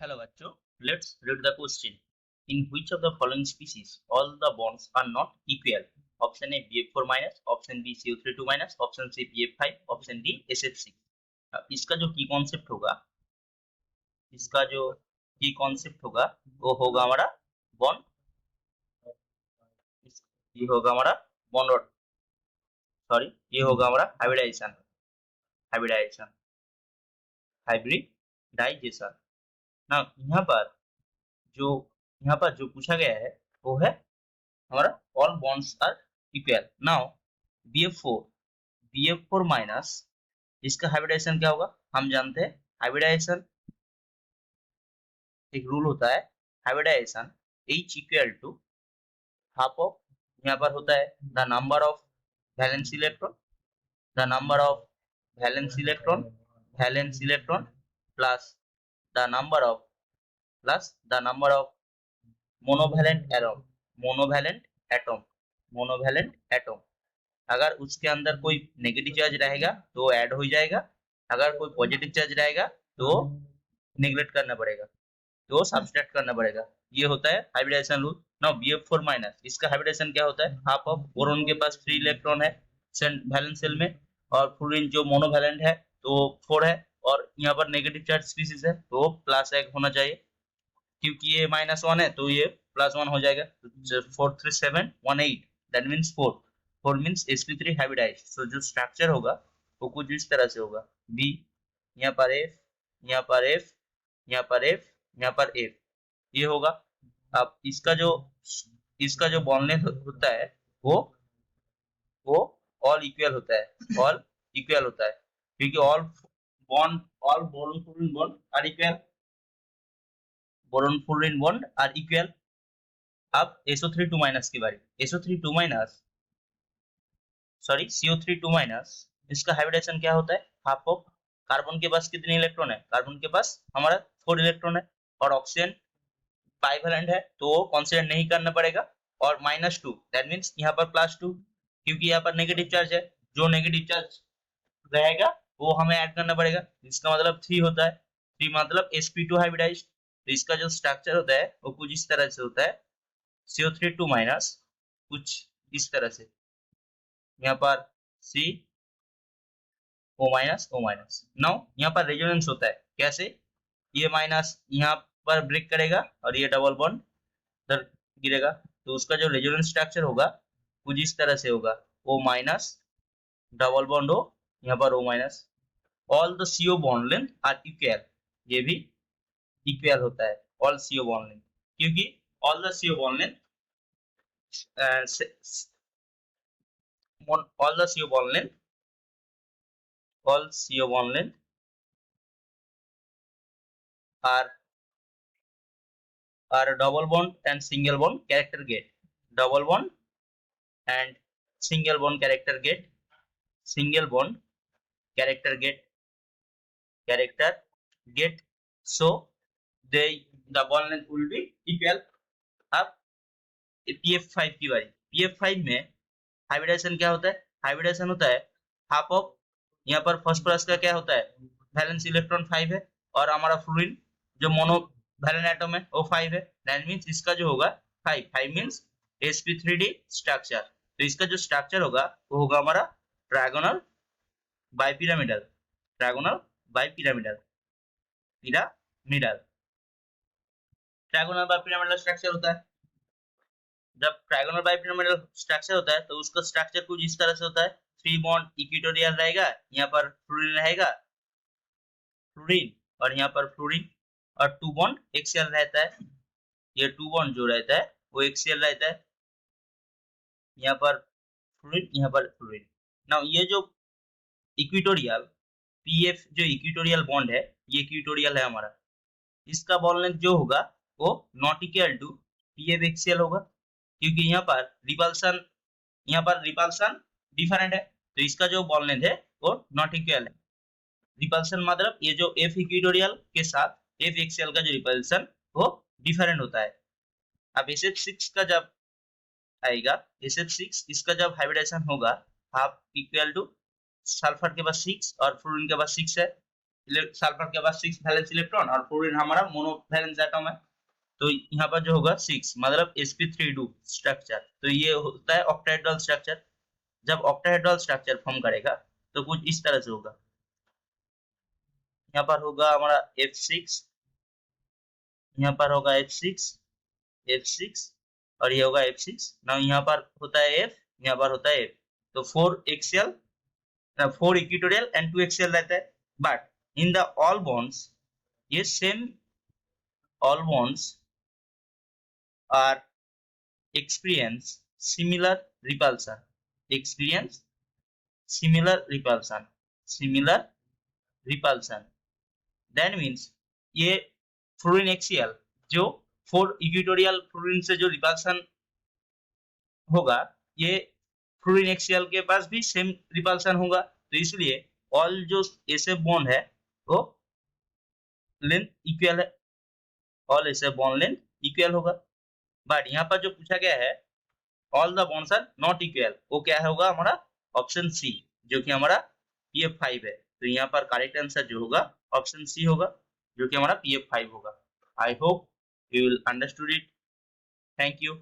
Hello, bachcho. Let's read the question. In which of the following species all the bonds are not equal? Option A BF4 minus, option B CO32 minus, option C BF5, option D SF6. इसका जो की concept होगा, इसका जो की concept होगा वो होगा हमारा बॉन्ड, ये होगा हमारा बॉन्ड, सॉरी ये होगा हमारा हाइब्रिडाइजेशन, हाइब्रिडाइजेशन, हाइब्रिडाइजेशन ना। यहाँ पर जो पूछा गया है वो है हमारा all bonds are equal. Now BF4 minus, इसका हाइब्रिडाइजेशन क्या होगा हम जानते हैं। हाइब्रिडाइजेशन एक रूल होता है, hybridisation H equal to half of, यहाँ पर होता है the number of valence electron, the number of valence electron, valence electron plus the number of monovalent atom, monovalent atom, monovalent atom. अगर उसके अंदर कोई नेगेटिव चार्ज रहेगा तो ऐड हो जाएगा, अगर कोई पॉजिटिव चार्ज रहेगा तो नेग्लेक्ट करना पड़ेगा, तो सब्सट्रैक्ट करना पड़ेगा। ये होता है hybridisation rule. Now BF4 minus, इसका हाइब्रिडाइजेशन क्या होता है, हाफ ऑफ बोरोन के पास 3 इलेक्ट्रॉन है वैलेंस शेल में, और फ्लोरीन जो मोनोवैलेंट है तो 4 है, और यहाँ पर नेगेटिव चार्ज स्पीशीज है तो प्लस एक होना चाहिए, क्योंकि ये -1 है तो ये +1 हो जाएगा। 4 3 7 1 8, that means 4 means sp3 hybridised. So जो स्ट्रक्चर होगा वो कुछ इस तरह से होगा, B, यहाँ पर F, यहाँ पर F, यहाँ पर F, यहाँ पर F, ये होगा। अब इसका जो बॉन्ड लेंथ होता है वो ऑल इक्वल होता है, ऑल इक्वल होता है, क्योंकि all boron fluorine bond are equal, boron fluorine bond are equal. अब SO3 माइनस की बारी, SO3 minus, sorry CO3 minus, इसका हाइब्रिडेशन क्या होता है, हाफ ऑफ, कार्बन के पास कितने इलेक्ट्रॉन है, कार्बन के पास हमारा 4 इलेक्ट्रॉन है, और ऑक्सीजन बाइवेलेंट है तो कंसीडर नहीं करना पड़ेगा, और -2, दैट मींस यहाँ पर +2, क्योंकि यहाँ पर नेगेटिव चार्ज है, जो नेगेटिव चार्ज रहेगा वो हमें ऐड करना पड़ेगा। इसका मतलब 3 होता है, 3 मतलब sp2 हाइब्रिडाइज्ड। तो इसका जो स्ट्रक्चर होता है वो कुछ इस तरह से होता है, CO3 माइनस कुछ इस तरह से, यहाँ पर CO माइनस। नाउ यहाँ पर रेजोनेंस होता है, कैसे, ये माइनस यहाँ पर ब्रेक करेगा और ये डबल बॉन्ड इधर गिरेगा, तो उसका जो रेजोनेंस स्ट्रक्चर होगा कुछ इस तरह से होगा, O माइनस, डबल बॉन्ड हो, यहाँ पर O minus. All the CO bond length are equal, ये भी इक्वल होता है, ऑल CO बॉन्ड लेंथ, क्योंकि all the CO bond length all the CO bond length, all CO bond length are double bond and single bond character get, double bond and single bond character get, single bond character get, so the bond length will be equal। अब PF5 की बारी, PF5 में hybridisation क्या होता है, hybridisation होता है half of, यहाँ पर फॉस्फोरस का क्या होता है, वैलेंस इलेक्ट्रॉन 5 है, और हमारा फ्लोरीन जो मोनो वैलेंट एटम है वो 5 है, दैट मींस इसका जो होगा 5 मींस sp3d स्ट्रक्चर। तो इसका जो स्ट्रक्चर होगा वो होगा हमारा trigonal bipyramidal, trigonal bipyramidal, trigonal bipyramidal structure होता है। जब ट्रायगोनल बाइपिरामिडल स्ट्रक्चर होता है तो उसका स्ट्रक्चर कुछ इस तरह से होता है, 3 बॉन्ड इक्वेटोरियल रहेगा, यहाँ पर फ्लोरीन रहेगा, फ्लोरीन, और यहाँ पर फ्लोरीन, और 2 बॉन्ड एक्सियल रहता है, ये 2 बॉन्ड जो रहता है वो एक्सियल रहता है, यहाँ पर फ्लोरीन, यहाँ पर फ्लोरीन। नाउ ये जो इक्वेटोरियल PF जो इक्वेटोरियल बॉन्ड है, ये इक्वेटोरियल है हमारा, इसका बॉन्ड लेंथ जो होगा वो not equal to PF axial होगा, क्योंकि यहाँ पर रिपल्सन डिफरेंट है, तो इसका जो बॉन्ड लेंथ है वो नॉट इक्वल है। रिपल्सन मतलब ये जो F इक्वेटोरियल के साथ F एक्सियल का जो रिपल्सन वो डिफरेंट होता है। अब SF6 का जब आएगा, SF6 इसका जब हाइब्रिडेशन होगा, हाफ इक्वल टू, सल्फर के पास 6 और फ्लोरीन के पास 6 है, सल्फर के पास 6 वैलेंस इलेक्ट्रॉन और फ्लोरीन हमारा मोनोवैलेंस एटम है, तो यहाँ पर जो होगा 6 मतलब sp3 स्ट्रक्चर। तो ये होता है ऑक्टाहेड्रल स्ट्रक्चर। जब ऑक्टाहेड्रल स्ट्रक्चर फॉर्म करेगा तो कुछ इस तरह से होगा। यहाँ पर होगा हमारा F6, यहाँ पर होगा F6 और ये होगा F6 ना, यहाँ पर होता है F, यहाँ पर होता है F। तो 4 इक्वेटोरियल एंड 2 एक्सियल रहता है। But in the all bonds ये same all bonds are experience similar repulsion, experience similar repulsion। that means ये फ्लोरीन एक्सियल जो 4 इक्वेटोरियल फ्लोरीन से जो रिपल्सन होगा, ये फ्लोरीन एक्सियल के पास भी सेम रिपल्सन होगा। तो इसलिए ऑल जो ऐसे बॉन्ड है वो लेंथ इक्वल है, ऑल ऐसे बॉन्ड लेंथ इक्वल होगा। बट यहाँ पर जो पूछा गया है all the bonds are not equal, वो क्या होगा हमारा ऑप्शन सी, जो कि हमारा PF5 है। तो यहाँ पर करेक्ट आंसर जो होगा ऑप्शन सी होगा, जो कि हमारा PF5 होगा। I hope you will understood it. Thank you.